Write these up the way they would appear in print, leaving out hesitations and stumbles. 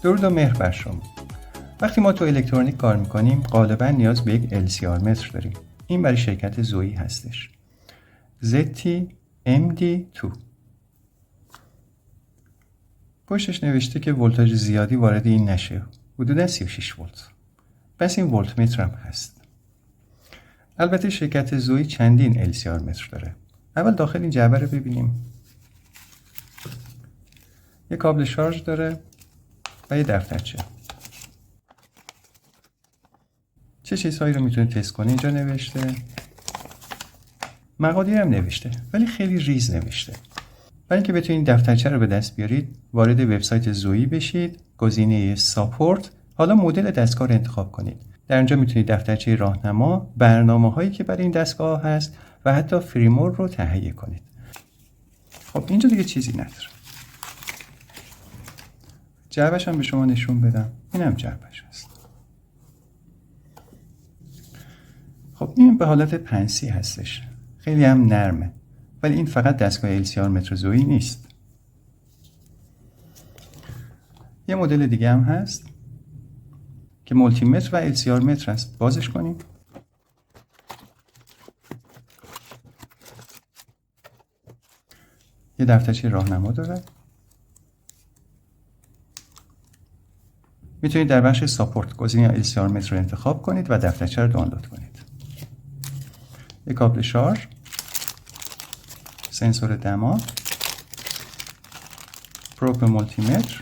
درود و مهر بر شما. وقتی ما تو الکترونیک کار میکنیم غالبا نیاز به یک LCR متر داریم. این برای شرکت زویی هستش. ZT-MD2. پشتش نوشته که ولتاژ زیادی وارد این نشه. حدودا 36 ولت. پس این ولت متر هم هست. البته شرکت زویی چندین LCR متر داره. اول داخل این جعبه رو ببینیم. یک کابل شارژ داره و یه دفترچه. چه چیزهایی رو میتونه تست کنه اینجا نوشته. مقادیر هم نوشته ولی خیلی ریز نوشته. برای اینکه بتونید دفترچه رو به دست بیارید وارد وبسایت زویی بشید، گزینه ساپورت، حالا مدل دستگاه رو انتخاب کنید. در اینجا میتونید دفترچه راهنما، برنامه‌هایی که برای این دستگاه هست و حتی فریمور رو تهیه کنید. خب اینجا دیگه چیزی نداره. جعبه‌ش هم به شما نشون بدم. اینم جعبه‌ش هست. خب این به حالت پنسی هستش. خیلی هم نرمه. ولی این فقط دستگاه LCR متر زویی نیست. یه مدل دیگه هم هست که مولتی متر و LCR متر است. بازش کنیم. یه دفترچه راهنما داره. میتونید در بخش ساپورت گزینه LCR متر رو انتخاب کنید و دفترچه رو دانلود کنید. یک کابل شارژ، سنسور دما، پروب مولتی متر.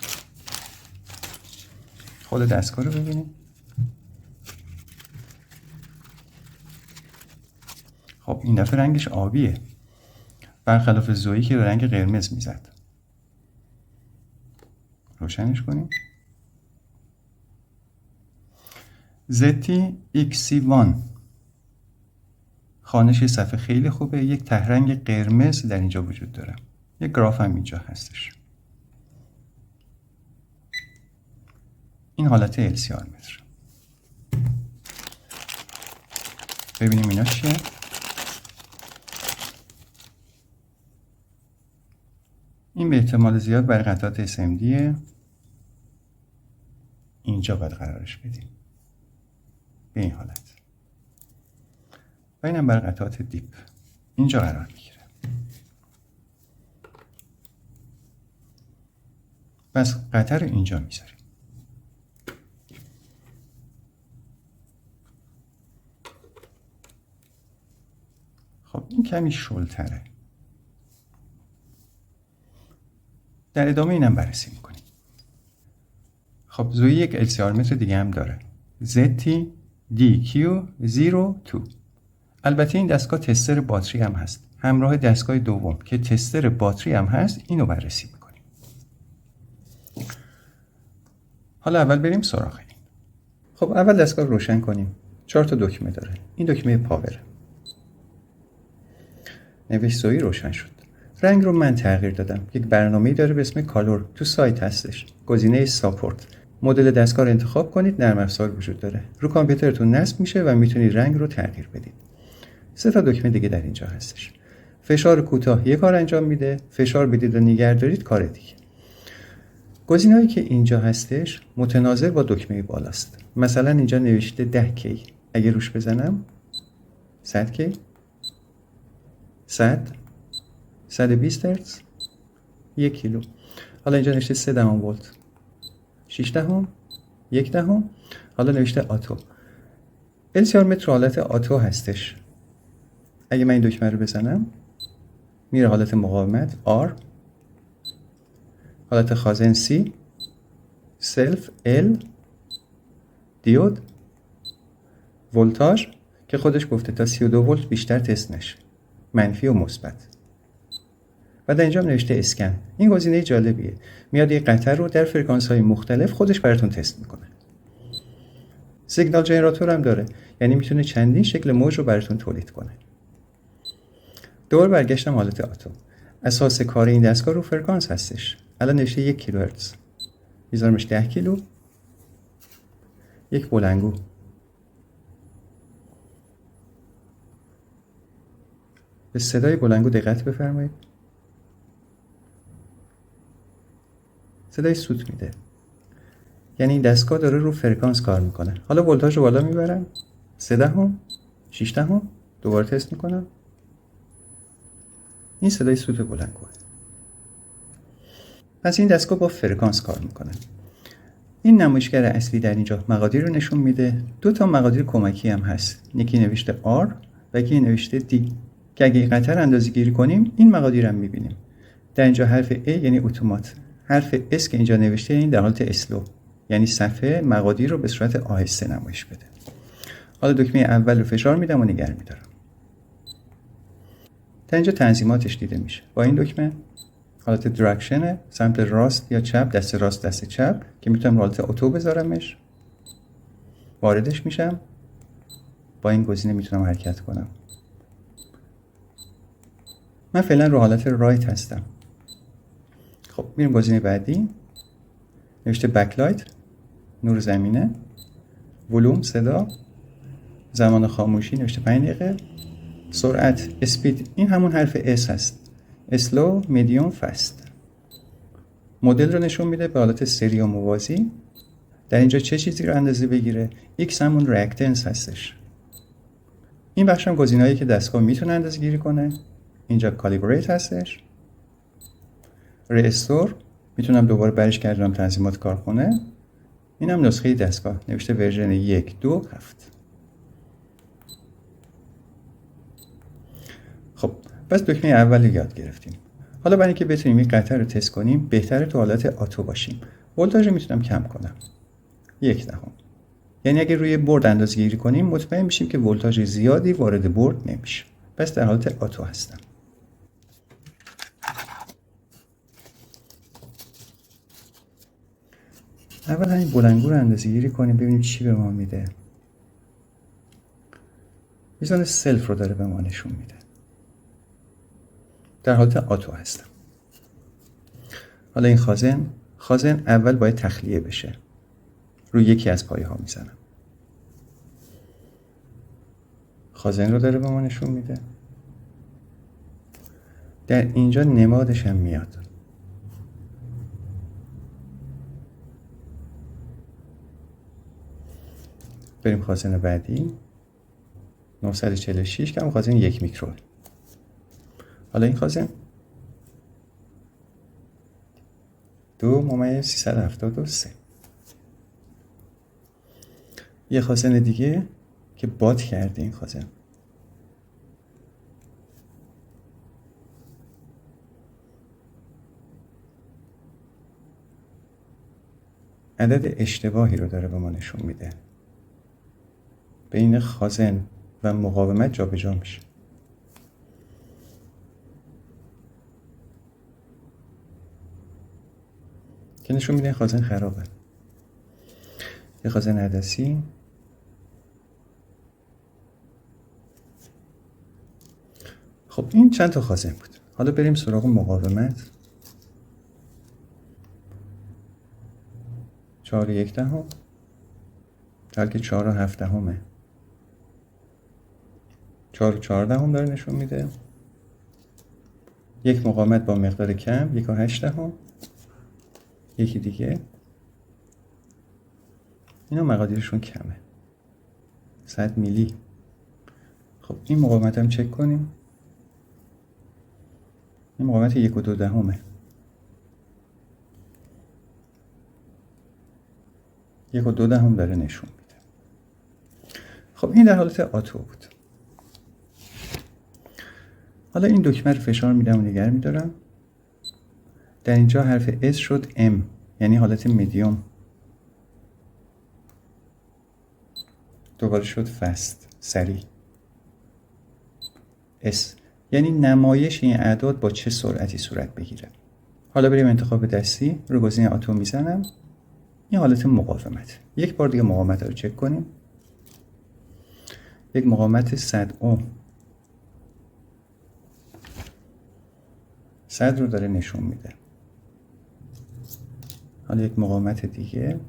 خود دستگاه رو ببینید. خب این دفعه رنگش آبیه. برخلاف زویی که به رنگ قرمز میزد. روشنش کنیم. ZT-XC1 خوانش صفحه خیلی خوبه. یک تهرنگ قرمز در اینجا وجود داره. یک گراف هم اینجا هستش. این حالت LCR متر. ببینیم اینا چیه. این به احتمال زیاد برای قطعات SMD اینجا باید قرارش بدیم. به این حالت. و اینم برای قطعات دیپ اینجا قرار میگیره. پس قطع رو اینجا میذاریم. خب این کمی شلتره. در ادامه اینم بررسی میکنیم. خب زویی یک LCR متر دیگه هم داره. ZT-DQ02. البته این دستگاه تستر باتری هم هست. همراه دستگاه دوم که تستر باتری هم هست اینو بررسی میکنیم. حالا اول بریم سراغ این. خب اول دستگاه رو روشن کنیم. 4 تا دکمه داره. این دکمه پاور. نوشت زویی روشن شد. رنگ رو من تغییر دادم. یک برنامه‌ای داره به اسم کالور تو سایت هستش. گزینه ساپورت. مدل دستگاه رو انتخاب کنید. نرم افزار وجود داره. رو کامپیوترتون نصب میشه و میتونید رنگ رو تغییر بدید. 3 تا دکمه دیگه در اینجا هستش. فشار کوتاه یک کار انجام میده. فشار بدید و نگه دارید کار دیگه. گزینه‌هایی که اینجا هستش متناظر با دکمه بالاست. مثلا اینجا نوشته 10K. اگه روش بزنم 100K 100 120 هرتز 1 کیلو. حالا اینجا نوشته 3 دهم ولت 6 دهم 1 دهم. حالا نوشته آتو. LCR متر حالت آتو هستش. اگه من این دکمه رو بزنم میره حالت مقاومت R، حالت خازن C، سلف L، دیود، ولتاژ که خودش گفته تا 32 ولت بیشتر تست نشه، منفی و مثبت. و در اینجا نوشته اسکن. این گزینه جالبیه. میاد یه قطعه رو در فرکانس های مختلف خودش براتون تست میکنه. سیگنال جنراتور هم داره. یعنی میتونه چندین شکل موج رو براتون تولید کنه. دوباره برگشتم حالت آتو. اساس کار این دستگاه رو فرکانس هستش. الان نوشته 1 کیلوهرتز. میذارمش 10 کیلو. یک بلندگو. به صدای بلندگو دقت بفرمایید. صدای سوت میده. یعنی این دستگاه داره رو فرکانس کار میکنه. حالا ولتاژ رو بالا میبرم 3 دهم 6 دهم، دوباره تست میکنم. این صدای سوت بلندگوه. پس این دستگاه با فرکانس کار میکنه. این نمایشگر اصلی در اینجا مقادیر رو نشون میده. 2 تا مقادیر کمکی هم هست. یکی نوشته R و یکی نوشته D که اگه قطر اندازه گیری کنیم این مقادیر هم میبینیم. در اینجا حرف A یعنی اتومات، حرف S که اینجا نوشته این در حالت اسلو، یعنی صفحه مقادیر رو به صورت آهسته نمایش بده. حالا دکمه اول رو فشار میدم و نگه میدارم. تا اینجا تنظیماتش دیده میشه. با این دکمه حالت دراکشنه، سمت راست یا چپ، دست راست دست چپ که میتونم حالت اتو بذارمش. واردش میشم، با این گزینه میتونم حرکت کنم. من فعلا رو حالت رایت هستم. خب میریم گزینه بعدی. نوشته بکلایت، نور زمینه، ولوم صدا، زمان خاموشی نوشته 5 دقیقه، سرعت اسپید این همون حرف اس هست، اسلو، میدیوم، فست. مدل رو نشون میده به حالت سری و موازی. در اینجا چه چیزی رو اندازه بگیره؟ X همون ریاکتنس هستش. این بخش هم گزینه‌هایی که دستگاه میتونه اندازه گیری کنه. اینجا کالیبریت هستش. ریستور میتونم دوباره برش گردونم تنظیمات کارخونه. این هم نسخه دستگاه نوشته ورژن 1.2.7. خب پس دکمه اول رو یاد گرفتیم. حالا برای اینکه بتونیم این قطعه رو تست کنیم بهتره تو حالت آتو باشیم. ولتاژ رو میتونم کم کنم 1 دهم. یعنی اگه روی برد اندازه گیری کنیم مطمئن میشیم که ولتاژ زیادی وارد برد نمیشه. پس در حالت آتو هستم. اول همین بلندگو رو اندازه گیری کنیم ببینیم چی به ما میده. میزان سلف رو داره به ما نشون میده. در حالت آتو هستم. حالا این خازن اول باید تخلیه بشه. روی یکی از پایه ها میزنم. خازن رو داره به ما نشون میده. در اینجا نمادش هم میاد. بریم خازن بعدی 946 که هم خازن 1 میکرو. حالا این خازن 2.373. یه خازن دیگه که باد کرده این خازن عدد اشتباهی رو داره به ما نشون میده. بین خازن و مقاومت جابجا میشه. که نشون میده این خازن خرابه. یه خازن عدسی خب این چند تا خازن بود. حالا بریم سراغ مقاومت. 4.1 دهم بلکه 4.7 دهمه. 4.4 دهم داره نشون میده. یک مقاومت با مقدار کم 1.8 دهم. یکی دیگه اینا مقادیرشون کمه 100 میلی. خب این مقاومت هم چک کنیم. این مقاومت 1.2 دهمه. 1.2 دهم داره نشون میده. خب این در حالت آتو بود. حالا این دکمه رو فشار میدم و نگه میدارم. در اینجا حرف S شد M یعنی حالت میدیوم. دوباره شد فست سریع. S یعنی نمایش این اعداد با چه سرعتی صورت بگیره. حالا بریم انتخاب دستی رو گزینه آتو میزنم. این حالت مقاومت. یک بار دیگه مقاومت رو چک کنیم. یک مقاومت 100 اوم 100 رو داره نشون میده. حالا یک مقاومت دیگه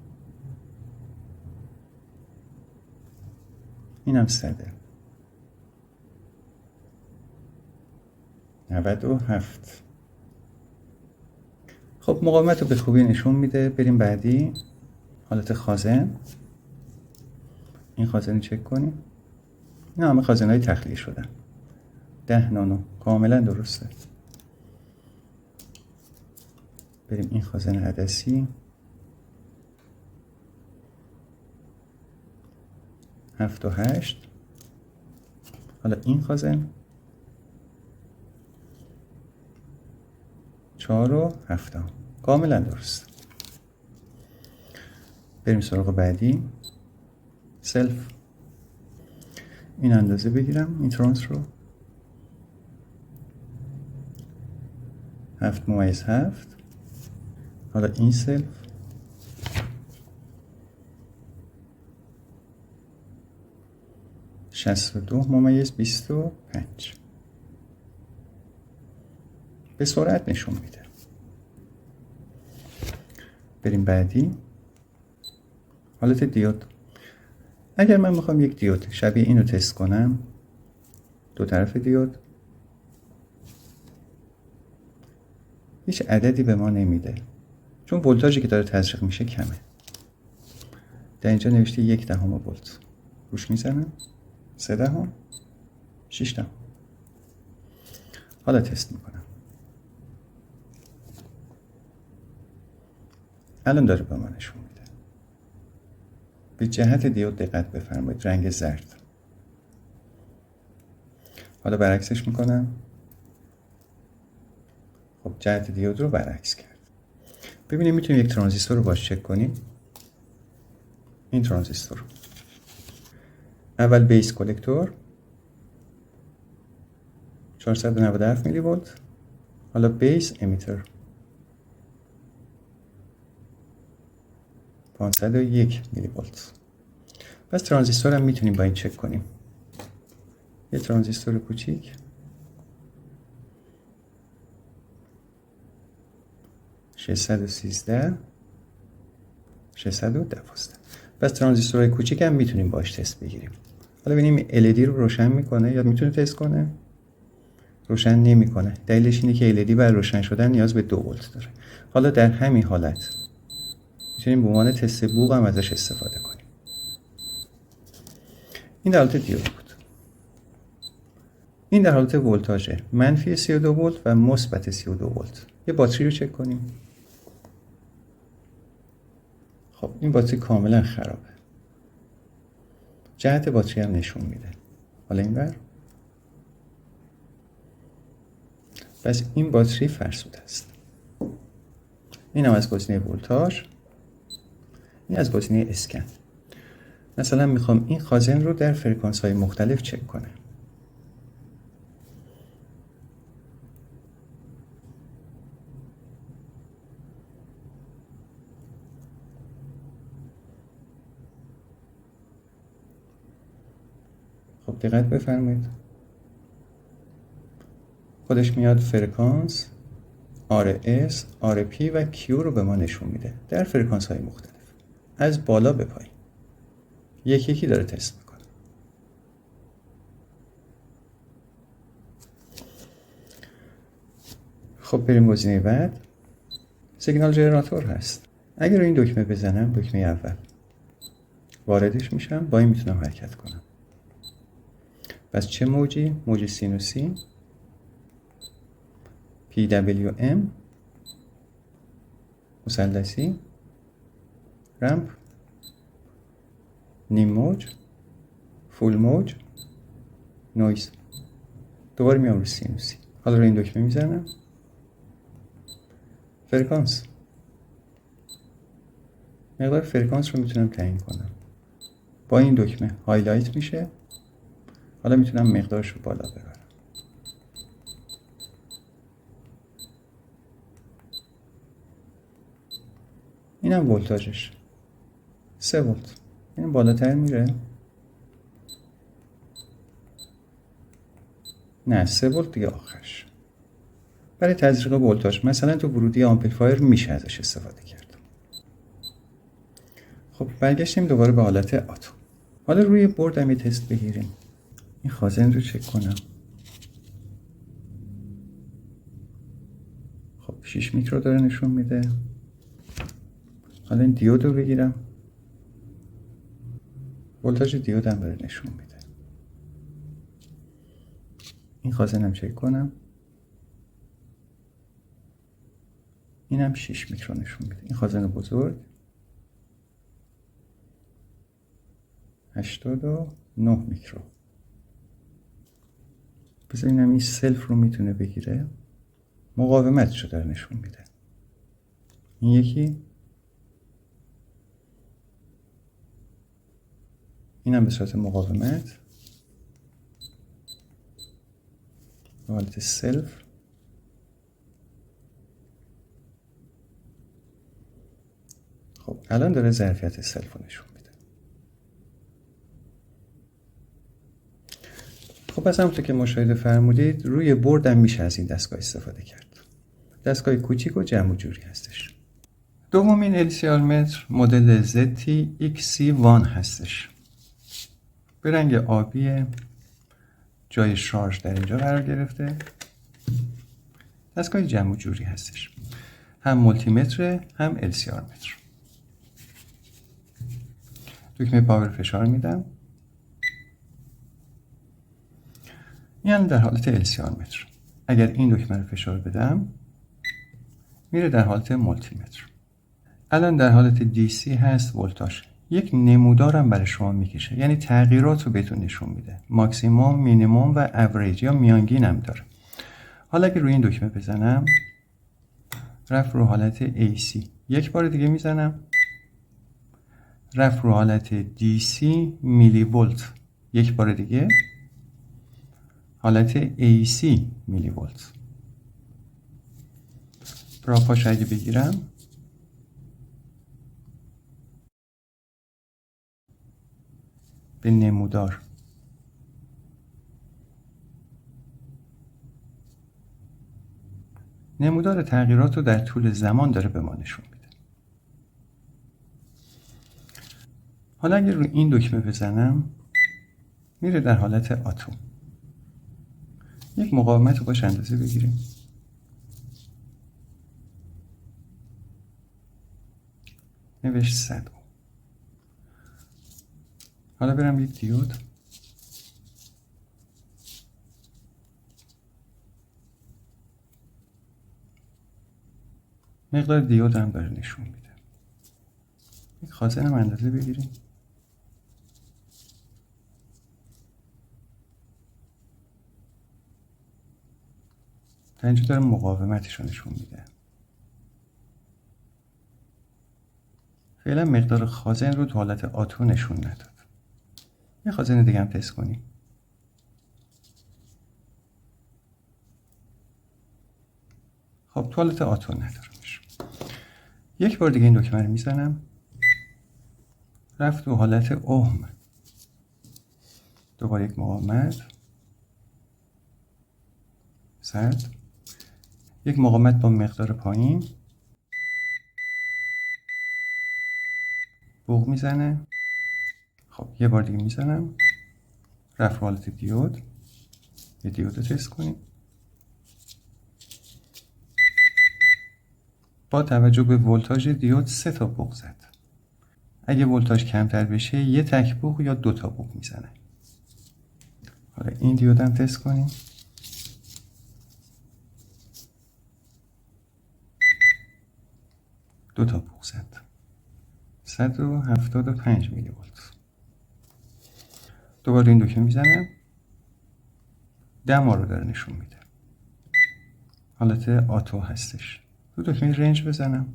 اینم 100 97. خب مقاومت رو به خوبی نشون میده. بریم بعدی. حالت خازن. این خازن رو چک کنیم. این همه خازن های تخلیه شدن. 10 نانو کاملا درسته. بریم این خازن عدسی 7 و 8. حالا این خازن 4 و 7 کاملا درست. بریم سراغ بعدی. سلف. این اندازه بگیرم این ترانس رو 7/7. حالا این سلف 62/25 به سرعت نشون میده. بریم بعدی. حالت دیود. اگر من میخوام یک دیود شبیه اینو تست کنم، دو طرف دیود، هیچ عددی به ما نمیده چون ولتاژی که داره تزریق میشه کمه. در اینجا نوشته 1/10 ولت. روش میزنم 3/10 6/10. حالا تست میکنم. الان داره به ما نشون میده. به جهت دیود دقت بفرمایید، رنگ زرد. حالا برعکسش میکنم. خب جهت دیود رو برعکس کرد. ببینیم میتونیم یک ترانزیستور رو باش چک کنیم. این ترانزیستور اول بیس کلکتور 497 میلی ولت. حالا بیس امیتر 501 میلی ولت. پس ترانزیستور هم میتونیم با این چک کنیم. یه ترانزیستور کوچیک 613 612. پس ترانزیستورهای کوچیک هم میتونیم باش تست بگیریم. حالا ببینیم LED رو روشن میکنه یا میتونه تست کنه؟ روشن نمیکنه. دلیلش اینه که LED برای روشن شدن نیاز به 2 ولت داره. حالا در همین حالت میتونیم به عنوان تست بوق هم ازش استفاده کنیم. این در حالت دیود بود. این در حالت ولتاژه منفی 32 ولت و مثبت 32 ولت. یه باتری رو چک کنیم. خب این باتری کاملا خرابه. جهت باتری هم نشون میده. حالا این بر. پس این باتری فرسوده است. این هم از گزینه ولتاژ. این از گزینه اسکن. مثلا میخوام این خازن رو در فرکانس های مختلف چک کنم. خب دقت بفرمایید. خودش میاد فرکانس RS، RP و Q رو به ما نشون میده در فرکانس های مختلف. از بالا به پایین. یکی یکی داره تست میکنه. خب بریم گزینه بعد. سیگنال جنراتور هست. اگر این دکمه بزنم، دکمه اول، واردش میشم، با این میتونم حرکت کنم. پس چه موجی؟ موج سینوسی PWM مثلثی رمپ نیم موج فول موج نویز. دوباره میام رو سینوسی. حالا رو این دکمه میزنم. فرکانس، مقدار فرکانس رو میتونم تعیین کنم. با این دکمه هایلایت میشه. حالا میتونم مقدارش رو بالا ببرم. اینم ولتاژش 3 ولت. این بالاتر میره. نه 3 ولت دیگه آخرش. برای تزریق ولتاژ مثلا تو ورودی آمپلیفایر میشه ازش استفاده کرد. خب برگشتیم دوباره به حالت آتو. حالا روی برد هم یه تست بگیریم. این خازن رو چک کنم. خب 6 میکرو داره نشون میده. حالا این دیود رو بگیرم. ولتاژ دیودم داره نشون میده. این خازنم چک کنم، اینم 6 میکرو نشون میده. این خازن بزرگ 89 میکرو. بذارینم این سلف رو میتونه بگیره، مقاومتش رو داره نشون میده. این یکی، اینم به صورت مقاومت به حالت سلف. خب الان داره ظرفیت سلف رو نشون میده. خب پس همونطور که مشاهده فرمودید روی بردم میشه از این دستگاه استفاده کرد. دستگاه کوچیک و جمع و جوری هستش. دومین LCR متر مدل ZT-XC1 هستش. به رنگ آبی، جای شارژ در اینجا قرار گرفته. دستگاه جمع و جوری هستش، هم مولتی متر هم LCR متر. دکمه پاور فشار میدم، یعنی در حالت LCR متر. اگر این دکمه رو فشار بدم میره در حالت مولتی متر. الان در حالت DC هست ولتاژ. یک نمودارم برای شما میکشه، یعنی تغییرات رو بهتون نشون میده. ماکسیموم، مینیموم و اوریج یا میانگین هم داره. حالا اگه روی این دکمه بزنم رفت رو حالت AC. یک بار دیگه میزنم رفت رو حالت DC میلی ولت. یک بار دیگه حالت AC میلی ولت. پراپاش اگه بگیرم به نمودار تغییرات رو در طول زمان داره به ما نشون میده. حالا اگر روی این دکمه بزنم میره در حالت آتو. یک مقاومت رو باش اندازه بگیریم. نوشت 100. حالا برم یک دیود. مقدار دیود هم داره نشون میده. یک خازن هم اندازه بگیریم. تا اینجا داره مقاومتش رو نشون میده. فعلا مقدار خازن رو تو حالت آتو نشون نداد. یه خازن دیگه هم تست کنیم. خب تو حالت آتو ندارمش. یک بار دیگه این دکمه رو میزنم رفت تو حالت اوم. دوباره یک مقاومت 100. یک مقاومت با مقدار پایین بوق میزنه. خب یه بار دیگه میزنم رفت حالت دیود. یه دیود رو تست کنیم. با توجه به ولتاژ دیود 3 تا بوق زد. اگه ولتاژ کمتر بشه یه تک بوق یا 2 تا بوق میزنه. حالا این دیود هم تست کنیم. دو تا بوق زد. 175 میلی ولت. دوباره این دکمه میزنم. دما رو داره نشون میده. حالت آتو هستش. دو دکمه رنج بزنم.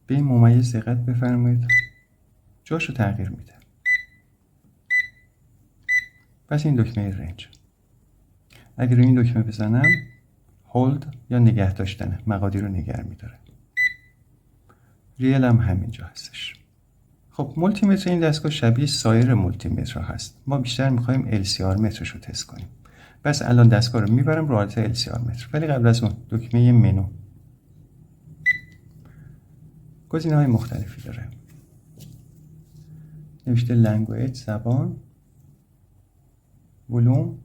به این ممیز دقت بفرمایید. جاش رو تغییر میده. پس این دکمه رنج. اگر این دکمه بزنم هولد یا نگه داشتنه، مقادیر رو نگه میداره. ریل هم همینجا هستش. خب مولتی متر این دستگاه شبیه سایر مولتی مترها هست. ما بیشتر میخوایم LCR مترش رو تست کنیم. پس الان دستگاه رو میبرم رو حالت LCR متر. ولی قبل از اون دکمه منو گزینه‌های مختلفی داره. نوشته لنگویج زبان، ولوم،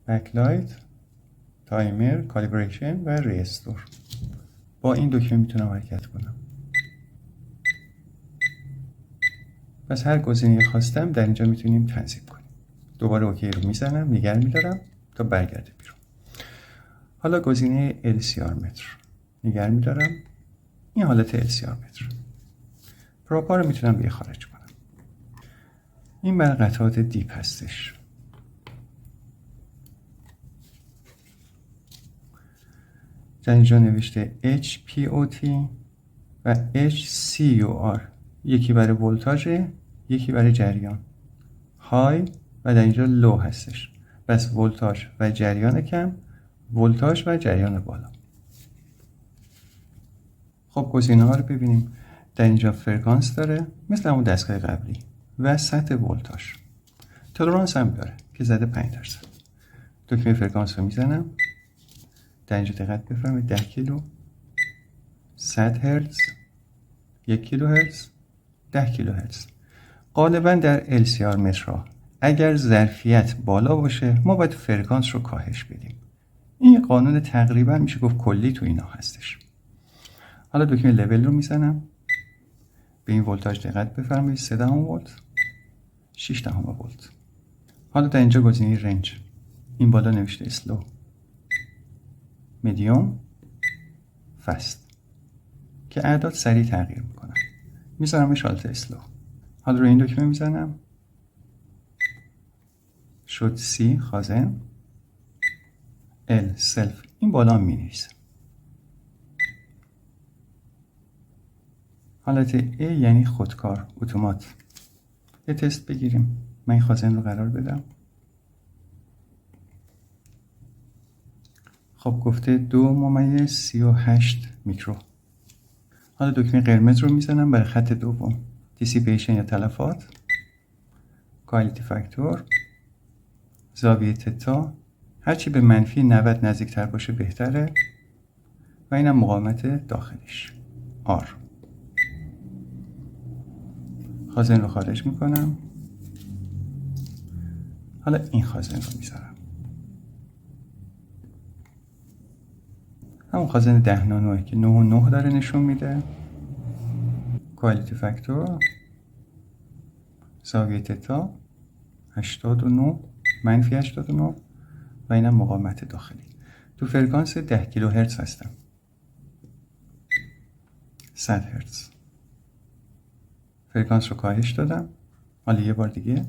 بکلایت، تایمر، کالیبریشن و ریستور. با این دکمه میتونم حرکت کنم. پس هر گزینه خواستم در اینجا میتونیم تنظیم کنیم. دوباره اوکی رو میزنم، نگه میدارم تا برگرده بیرون. حالا گزینه LCR متر نگه میدارم، این حالت LCR متر. پروپا رو میتونم به خارج کنم. این بر قطعات دیپ هستش. در اینجا نوشته HPOT و HCUR، یکی برای ولتاژ، یکی برای جریان های و در اینجا لو هستش. پس ولتاژ و جریان کم، ولتاژ و جریان بالا. خب گزینه ها رو ببینیم. در اینجا فرکانس داره مثل همون دستگاه قبلی و سطح ولتاژ. تولرانس هم داره که زده 5%. دکمه فرکانس رو میزنم. در اینجا دقت بفرمایید 10 کیلو، 100 هرتز، 1 کیلو هرتز، 10 کیلو هرتز. غالبا در LCR مترها اگر ظرفیت بالا باشه ما باید فرکانس رو کاهش بدیم. این قانون تقریبا میشه گفت کلی تو اینا هستش. حالا دکمه لول رو میزنم. به این ولتاژ دقت بفرمایید 3 ولت، 6 ولت. حالا در اینجا گزینه رنج، این بالا نوشته اسلو، مدیوم، فست که اعداد سریع تغییر میکنن. میذارمش حالت اسلو. حالا روی این دکمه میزنم، شد C خازن، L سلف، این بالا هم مینویسم. حالت A یعنی خودکار، اتومات. یه تست بگیریم. من این خازن رو قرار بدم. خب گفته 2.38 میکرو. حالا دکمه قرمز رو میزنم برای خط دوم، دیسیپیشن یا تلفات، کوالیتی فاکتور، زاویه تتا، هرچی به منفی 90 نزدیکتر باشه بهتره و اینم مقاومت داخلیش R. خازن رو خارج میکنم. حالا این خازن رو میذارم، همون خازن 10 نانوه که 9.9 داره نشون میده. کوالیتی فاکتور، زاویه تتا 89 منفی 89 و اینم مقاومت داخلی. تو فرکانس 10 کیلو هرتز هستم، 100 هرتز. فرکانس رو کاهش دادم. حالا یه بار دیگه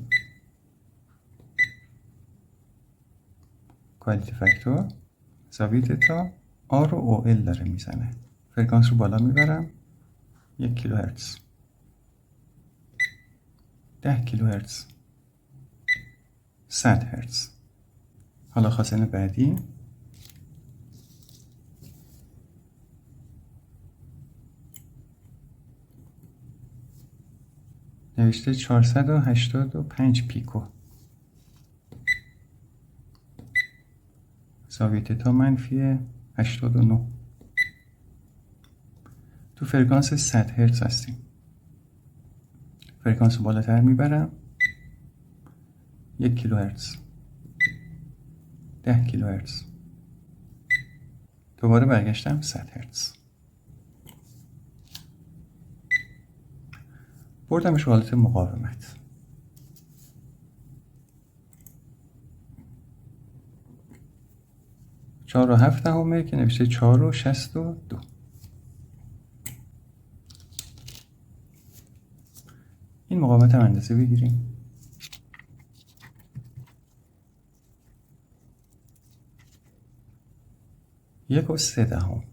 کوالیتی فاکتور، زاویه تتا، آر و او ال داره میزنه. فرکانس رو بالا میبرم، 1 کیلو هرتز، 10 کیلو هرتز، 100 هرتز. حالا خازن بعدی نوشته 485 پیکو، زاویه تتا منفی 89. تو فرکانس 100 هرتز هستیم. فرکانس رو بالاتر میبرم، 1 کیلو هرتز، 10 کیلو هرتز. دوباره برگشتم 100 هرتز. بردمش حالت مقاومت. چهار و 7 دهمه که نوشته 4 و 62. این مقاومت هم اندازه بگیریم. 1 و 3 دهم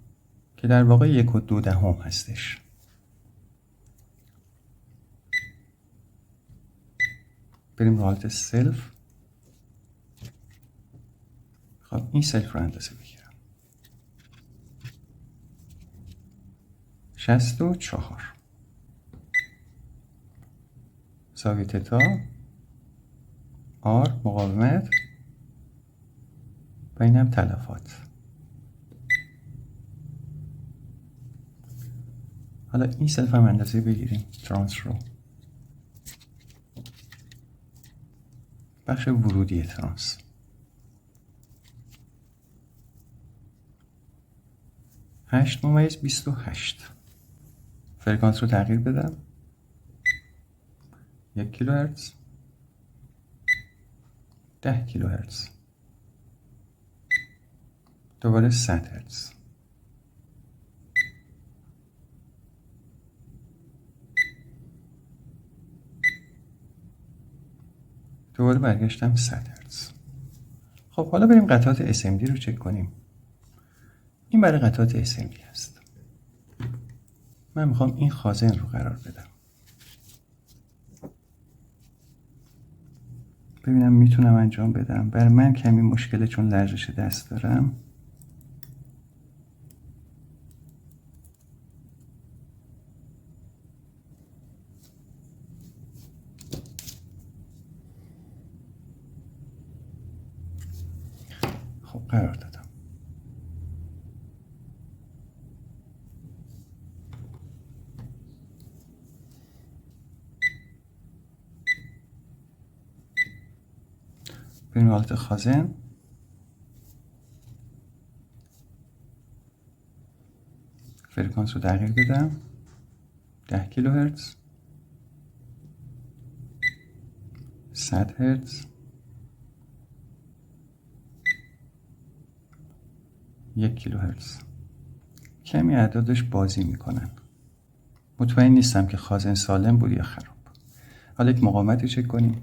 که در واقع 1 و 2 دهم هستش. بریم رو حالت سلف. خب این سلف رو اندازه بگیرم. 64. زاویه تتا، آر مقاومت و اینم تلفات. حالا این سلف هم اندازه بگیریم. ترانس رو، بخش ورودی ترانس، 8.28. فرکانس رو تغییر بدم، 1 کیلوهرتز، 10 کیلوهرتز، دوباره 100 هرتز. دوباره برگشتم 100 هرتز. خب حالا بریم قطعات SMD رو چک کنیم. این برای قطعات SMD هست. من میخوام این خازن رو قرار بدم. ببینم میتونم انجام بدم. برای من کمی مشکله چون لرزش دست دارم. خب قرار دادم. بریم حالت خازن. فرکانس رو تغییر بدم. 10 کیلوهرتز، 100 هرتز، 1 کیلوهرتز. کمی اعدادش بازی میکنن. مطمئن نیستم که خازن سالم بود یا خراب. حالا یک مقاومت رو چک کنیم.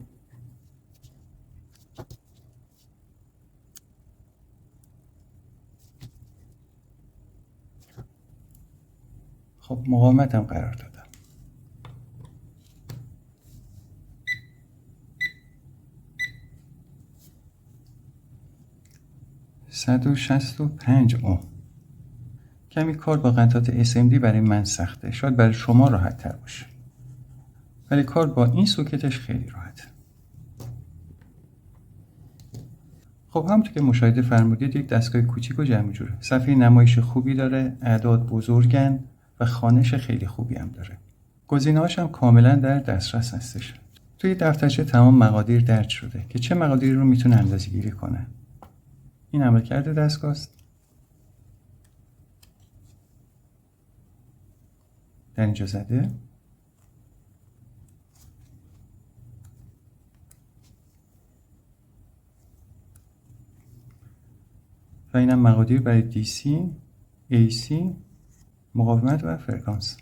خب مقاومت هم قرار دادم. 165 اوم. کمی کار با قطعات SMD برای من سخته. شاید برای شما راحت تر باشه. ولی کار با این سوکتش خیلی راحته. خب همونطور که مشاهده فرمودید یک دستگاه کوچیک و جمع جوره. صفحه نمایش خوبی داره، اعداد بزرگن و خوانش خیلی خوبی هم داره. گزینه‌هاش هم کاملا در دسترس هستش. توی دفترچه تمام مقادیر درج شده که چه مقادیری رو میتونه اندازه‌گیری کنه. این عملکرد دستگاه است. در اینجا زده. و اینم مقادیر برای DC، AC، مقاومت و فرکانس.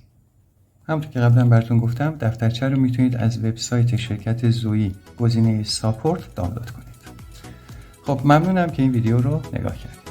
همونطور که قبلا براتون گفتم دفترچه رو میتونید از وبسایت شرکت زویی گزینه ساپورت دانلود کنید. خب ممنونم که این ویدیو رو نگاه کردید.